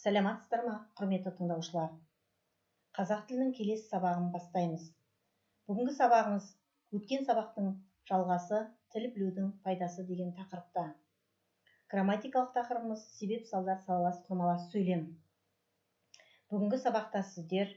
Сәлеметсіздер ме, құрметті тыңдаушылар? Қазақ тілінің келесі сабағын бастаймыз. Бүгінгі сабағымыз өткен сабақтың жалғасы, тіл білудің пайдасы деген тақырыпта. Грамматикалық тақырыбымыз себеп, салдар, салалас, құрмалас сөйлем. Бүгінгі сабақта сіздер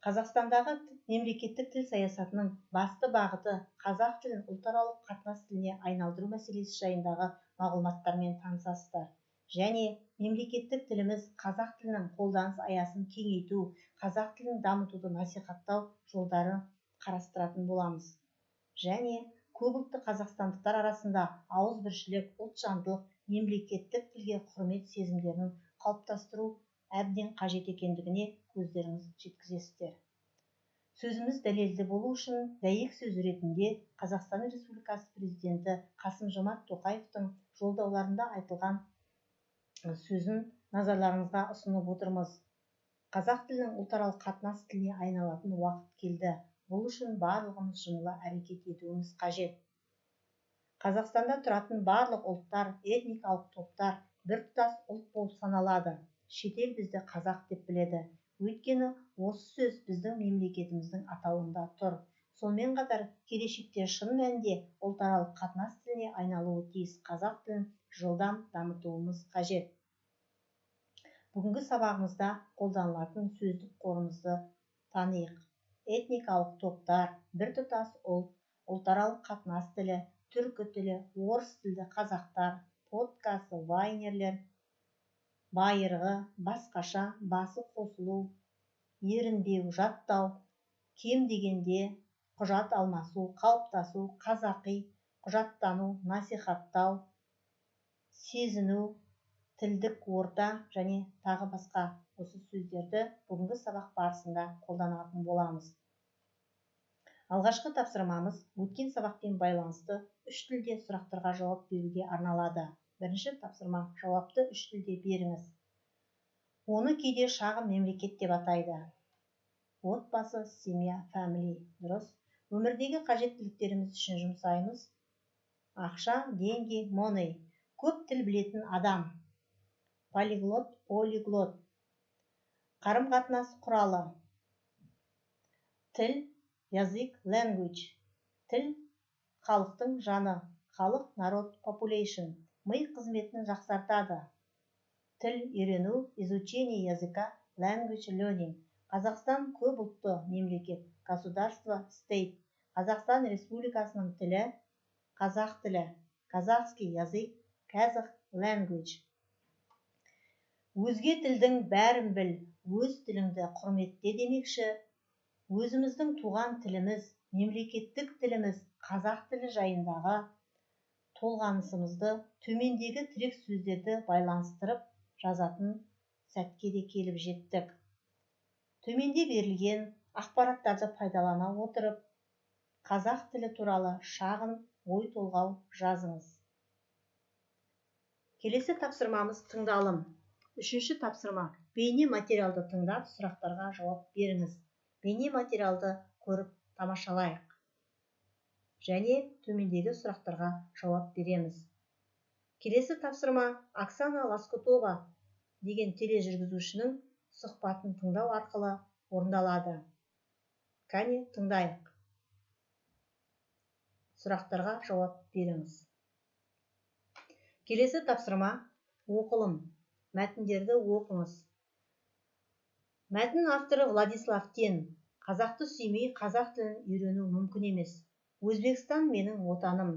Қазақстандағы мемлекеттік тіл саясатының басты бағыты қазақ тілін ұлтаралық қатынас тіліне айналдыру мәселесі жайындағы мағлұматтармен танысасыздар. Және мемлекеттік тіліміз қазақ тілінің қолданыс аясын кеңейту, қазақ тілін дамытуды насихаттау жолдарын қарастыратын боламыз. Және көпұлтты қазақстандықтар арасында ауызбіршілік, ұлтжандылық, мемлекеттік тілге құрмет сезімдерін қалыптастыру әбден қажет екендігіне көздеріңіз жеткізесіздер. Сөзіміз дәлелді болу үшін дәйек сөз ретінде Қазақстан Республикасы президенті Қасым-Жомарт Тоқаевтың жолдауларында айтылған сөзін назарларыңызға ұсынып отырмыз. Қазақ тілінің ұлтаралық қатынас тіліне айналатын уақыт келді. Бұл үшін барлығымыз жұмыла әрекет етуіміз қажет. Қазақстанда тұратын барлық ұлттар, этникалық топтар біртұтас ұлт болып саналады. Шетел бізді қазақ деп біледі. Өйткені осы сөз біздің мемлекетіміздің атауында тұр. Сонымен қатар келешекте шын мәнінде ұлтаралық қатынас тіліне айналуы тиіс қазақ тілін жылдам дамытуымыз қажет. Бүгінгі сабағымызда қолданылатын сөздік қорымызды танайық. Этникалық топтар, біртұтас ұлт, ұлтаралық қатынас тілі, түркі тілі, орыс тілді қазақтар, подкасы, вайнерлер, байырғы, басқаша, басы қосылу, ерінбеу, жаттау, кем дегенде, құжат алмасу, қалыптасу, қазақи, құжаттану, насихаттау, сезіну, тілдік орта және тағы басқа осы сөздерді бүгінгі сабақ барысында қолданатын боламыз. Алғашқы тапсырмамыз өткен сабақпен байланысты үш тілде сұрақтарға жауап беруге арналады. Бірінші тапсырма: жауапты үш тілде беріңіз. Оны кейде шағын мемлекет деп атайды. Отбасы, семья, family. Дұрыс. Өмірдегі қажеттіліктеріміз үшін жұмсаймыз. Ақша, деньги, money. Көп тіл білетін адам. Полиглот, полиглот. Қарым-қатынас құралы. Тіл, язык, language. Тіл, халықтың жаны. Халық, народ, population. Ми қызметін жақсартады. Тіл үйрену, изучение языка, language learning. Қазақстан көп ұлтты мемлекет, государство, state. Қазақстан Республикасының тілі, қазақ тілі, казахский язык, kazakh language. Өзге тілдің бәрін біл, өз тіліңді құрметте демекші, өзіміздің туған тіліміз, мемлекеттік тіліміз, қазақ тілі жайындағы толғанысымызды төмендегі тірек сөздерді байланыстырып жазатын сәтке де келіп жеттік. Төменде берілген ақпараттарды пайдалана отырып, қазақ тілі туралы шағын ой толғау жазыңыз. Келесі тапсырмамыз тыңдалым. Үшінші тапсырма: бейне материалды тыңдап, сұрақтарға жауап беріңіз. Бейне материалды көріп тамашалайық. Және төмендегі сұрақтарға жауап береміз. Келесі тапсырма Оксана Лоскутова деген тележүргізушінің сұхбатын тыңдау арқылы орындалады. Кәне тыңдайық. Сұрақтарға жауап беріңіз. Келесі тапсырма оқылым. Мәтіндерді оқыңыз. Мәтін авторы Владислав Тен. Қазақты сүймей қазақ тілін үйрену мүмкін емес. Өзбекстан менің отаным.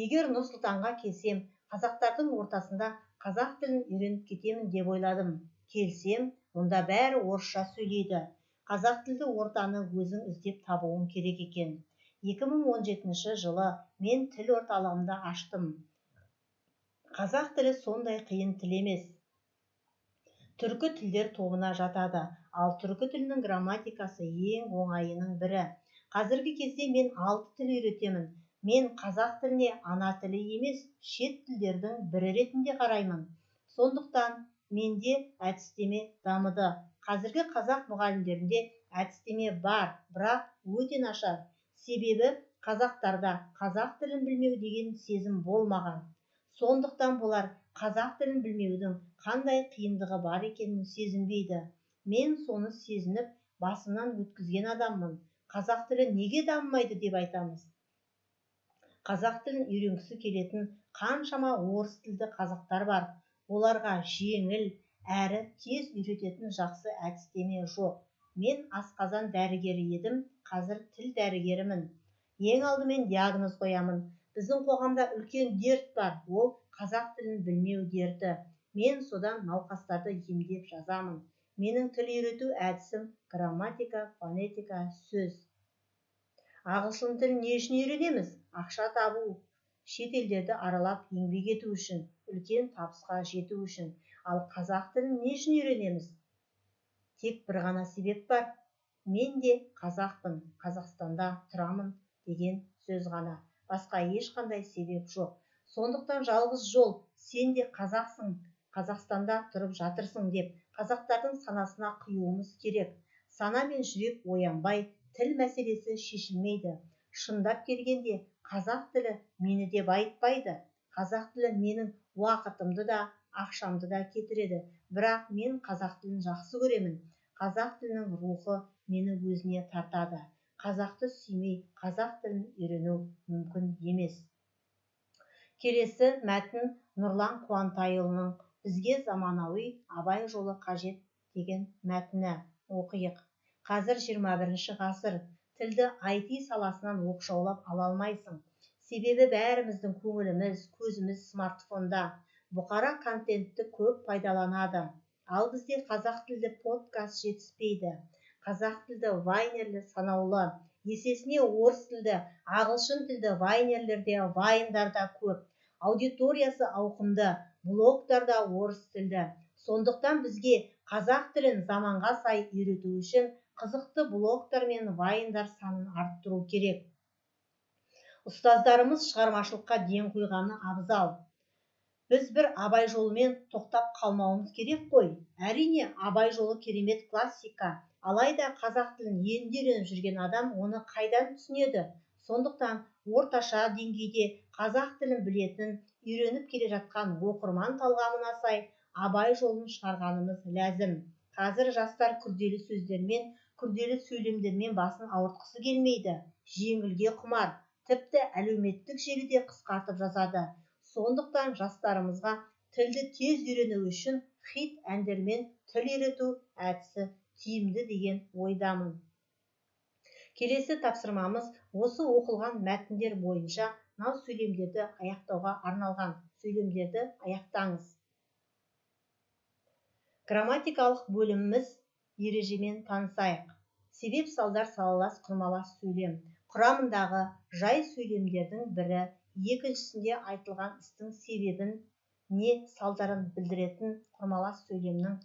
Егер Нұр-Сұлтанға келсем, қазақтардың ортасында қазақ тілін үйреніп кетемін деп ойладым. Келсем, онда бәрі орысша сөйлейді. Қазақ тілді ортаны өзің іздеп табуың керек екен. 2017 жылы мен тіл орталығында аштым. Қазақ тілі сондай қиын тіл емес. Түркі тілдер тобына жатады, ал түркі тілінің грамматикасы ең оңайының бірі. Қазіргі кезде мен 6 тіл үйретемін. Мен қазақ тіліне ана тілі емес, шет тілдердің бірі ретінде қараймын. Сондықтан менде әдістеме дамыды. Қазіргі қазақ мұғалімдерінде әдістеме бар, бірақ өте нашар. Себебі қазақтарда қазақ тілін білмеу деген сезім болмаған. Сондықтан болар қазақ тілін білмеудің қандай қиындығы бар екенін сезінбейді. Мен соны сезініп, басымнан өткізген адаммын. Қазақ тілі неге дамымайды деп айтамыз. Қазақ тілін үйренгісі келетін қаншама орыс тілді қазақтар бар. Оларға жеңіл әрі тез үйрететін жақсы әдістеме жоқ. Мен асқазан дәрігері едім, қазір тіл дәрігерімін. Ең алдымен диагноз қоямын. Біздің қоғамда үлкен дерт бар, ол қазақ тілін білмеу дерті. Мен содан науқастарды емдеп жазамын. Менің тіл үйрету әдісім грамматика, фонетика, сөз. Ағылшын тілін не үшін үйренеміз? Ақша табу, шет елдерді аралап еңбек ету үшін, үлкен табысқа жету үшін. Ал қазақ тілін не үшін үйренеміз? Тек бір ғана себеп бар. Мен де қазақпын, Қазақстанда тұрамын деген сөз ғана. Басқа ешқандай себеп жоқ. Сондықтан жалғыз жол, сен де қазақсың, Қазақстанда тұрып жатырсың деп қазақтардың санасына құюымыз керек. Сана мен жүрек оянбай, тіл мәселесі шешілмейді. Шындап келгенде, қазақ тілі мені деп айтпайды. Қазақ тілі менің уақытымды да, ақшамды да кетіреді. Бірақ мен қазақ тілін жақсы көремін. Қазақ тілінің рухы мені өзіне тартады. Қазақты сүймей, қазақ тілін үйрену мүмкін емес. Келесі мәтін Нұрлан Қуантайұлының «Бізге заманауи Абай жолы қажет» деген мәтіні. Оқиық. Қазір 21 ғасыр. Тілді IT саласынан оқшаулап ала алмайсың. Себебі бәріміздің көңіліміз, көзіміз смартфонда. Бұқара контентті көп пайдаланады. Ал бізде қазақ тілді подкаст жетіспейді. Қазақ тілді вайнерлер санаулы. Есесіне орыс тілді, ағылшын тілді вайнерлерде, вайндарда көп. Аудиториясы ауқымды, блогтарда орыс тілді. Сондықтан бізге қазақ тілін заманға сай үйрету үшін қызықты блогтар мен вайндар санын арттыру керек. Ұстаздарымыз шығармашылыққа ден қойғаны абзал. Біз бір Абай жолымен тоқтап қалмауымыз керек қой. Әрине, Абай жолы керемет классика. Алайда қазақ тілін енді үйреніп жүрген адам оны қайдан түсінеді? Сондықтан орташа деңгейде қазақ тілін білетін, үйреніп келе жатқан оқырман талғамына сай Абай жолын шығарғанымыз ләзім. Қазір жастар күрделі сөздермен, күрделі сөйлемдермен басын ауыртқысы келмейді. Жеңілге құмар, тіпті әлеуметтік желіде қысқартып жазады. Сондықтан жастарымызға тілді тез үйрену үшін хит әндермен тіл үйрету әдісі тиімді деген ойдамын. Келесі тапсырмамыз осы оқылған мәтіндер бойынша мынау сөйлемдерді аяқтауға арналған. Сөйлемдерді аяқтаңыз. Грамматикалық бөліміміз ережемен танысайық. Себеп салдар салалас құрмалас сөйлем. Құрамындағы жай сөйлемдердің бірі, екіншісінде айтылған істің себебін не салдарын білдіретін құрмалас сөйлемнің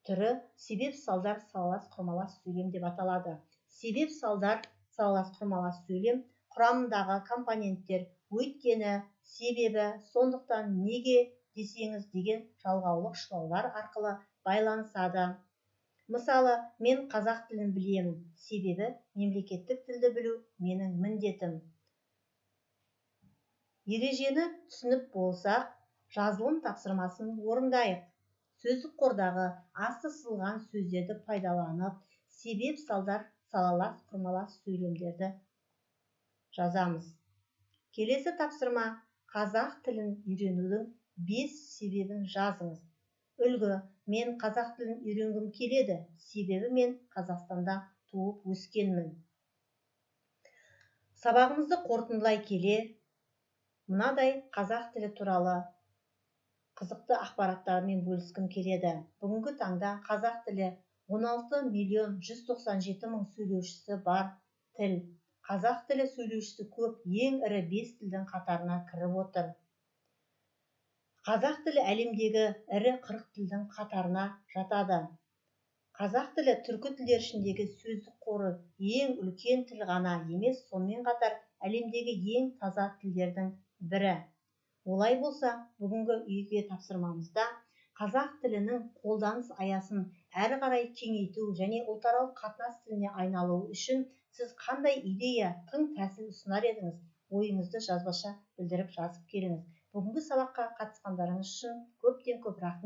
түрі себеп салдар салалас құрмалас сөйлем деп аталады. Себеп салдар салалас құрмалас сөйлем құрамындағы компоненттер өйткені, себебі, сондықтан, неге десеңіз деген жалғаулық шылаулар арқылы байланысады. Мысалы, мен қазақ тілін білемін, себебі мемлекеттік тілді білу менің міндетім. Ережені түсініп болсақ, жазылым тапсырмасын орындайық. Сөздік қордағы асты сызылған сөздерді пайдаланып, себеп салдар салалас құрмалас сөйлемдерді жазамыз. Келесі тапсырма: қазақ тілін үйренудің 5 себебін жазыңыз. Үлгі: мен қазақ тілін үйренгім келеді, себебі мен Қазақстанда туып өскенмін. Сабағымызды қорытындылай келе, мынадай қазақ тілі туралы қызықты ақпараттармен бөліскім келеді. Бүгінгі таңда қазақ тілі 16.197.000 сөйлеушісі бар тіл. Қазақ тілі сөйлеушісі көп, ең ірі 5 тілдің қатарына кіріп отыр. Қазақ тілі әлемдегі ірі 40 тілдің қатарына жатады. Қазақ тілі түркі тілдер ішіндегі сөздік қоры ең үлкен тіл ғана емес, сонымен қатар әлемдегі ең таза тілдердің бірі. Олай болса, бүгінгі үйге тапсырмамызда қазақ тілінің қолданыс аясын әрі қарай кеңейту және ұлтаралық қатынас тіліне айналуы үшін сіз қандай идея, тың тәсіл ұсынар едіңіз? Ойыңызды жазбаша білдіріп жазып келіңіз. бүгінгі сабаққа қатысқандарыңыз үшін көптен көп рахмет.